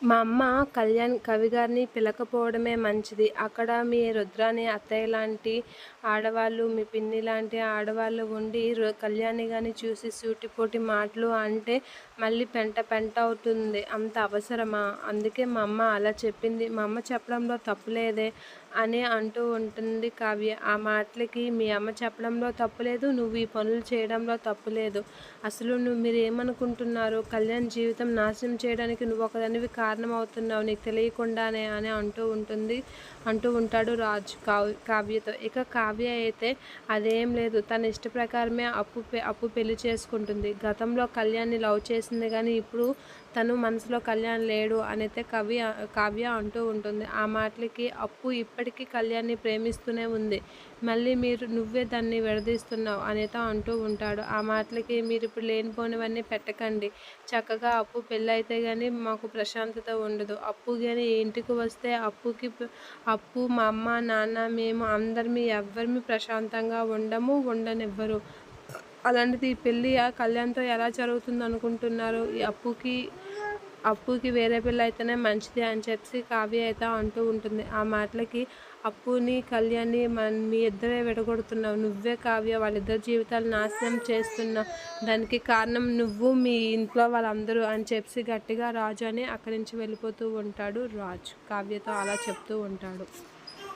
మా అమ్మ కవి గారిని పిలకపోవడమే మంచిది. అక్కడ మీ రుద్రాని అత్తయ్య లాంటి ఆడవాళ్ళు, మీ పిన్ని లాంటి ఆడవాళ్ళు ఉండి కళ్యాణి గారిని చూసి సూటిపోటి మాటలు అంటే మళ్ళీ పెంట పెంట అవుతుంది. అంత అవసరమా? అందుకే మా అమ్మ అలా చెప్పింది. మా అమ్మ చెప్పడంలో తప్పులేదే అని అంటూ ఉంటుంది కావ్య. ఆ మాటలకి మీ అమ్మ చెప్పడంలో తప్పులేదు, నువ్వు ఈ పనులు చేయడంలో తప్పులేదు. అసలు మీరేమనుకుంటున్నారు? కళ్యాణ్ జీవితం నాశనం చేయడానికి నువ్వు ఒకదానివి కారణమవుతున్నావు నీకు తెలియకుండానే అని అంటూ ఉంటాడు రాజ్ కావ్యతో. ఇక కావ్య అయితే అదేం లేదు, తన ఇష్ట ప్రకారమే అప్పు పెళ్లి చేసుకుంటుంది. గతంలో కళ్యాణ్ని లవ్ చేసింది కానీ ఇప్పుడు తను మనసులో కళ్యాణ్ లేడు అనైతే కావ్య అంటూ ఉంటుంది. ఆ మాటలకి అప్పు ఇప్పటికీ కళ్యాణ్ని ప్రేమిస్తూనే ఉంది. మళ్ళీ నువ్వే దాన్ని విడదీస్తున్నావు అనేత అంటూ ఉంటాడు. ఆ మాటలకి మీరు ఇప్పుడు లేనిపోనివన్నీ పెట్టకండి. చక్కగా అప్పు పెళ్ళైతే కానీ మాకు ప్రశాంతత ఉండదు. అప్పు కానీ ఇంటికి వస్తే అప్పు మా అమ్మ నాన్న మేము అందరిమి ఎవ్వరిమి ప్రశాంతంగా ఉండనివ్వరు. అలాంటిది ఈ పెళ్ళి కళ్యాణ్తో ఎలా జరుగుతుంది అనుకుంటున్నారు? ఈ అప్పుకి వేరే పెళ్ళి అయితేనే మంచిది అని చెప్పి కావ్య అయితే అంటూ ఉంటుంది. ఆ మాటలకి అప్పుని కళ్యాణ్ని మీ ఇద్దరే విడగొడుతున్నావు, నువ్వే కావ్య వాళ్ళిద్దరి జీవితాలు నాశనం చేస్తున్నావు, దానికి కారణం నువ్వు మీ ఇంట్లో వాళ్ళందరూ అని చెప్పి గట్టిగా రాజు అని అక్కడి నుంచి వెళ్ళిపోతూ ఉంటాడు. రాజు కావ్యతో అలా చెప్తూ ఉంటాడు.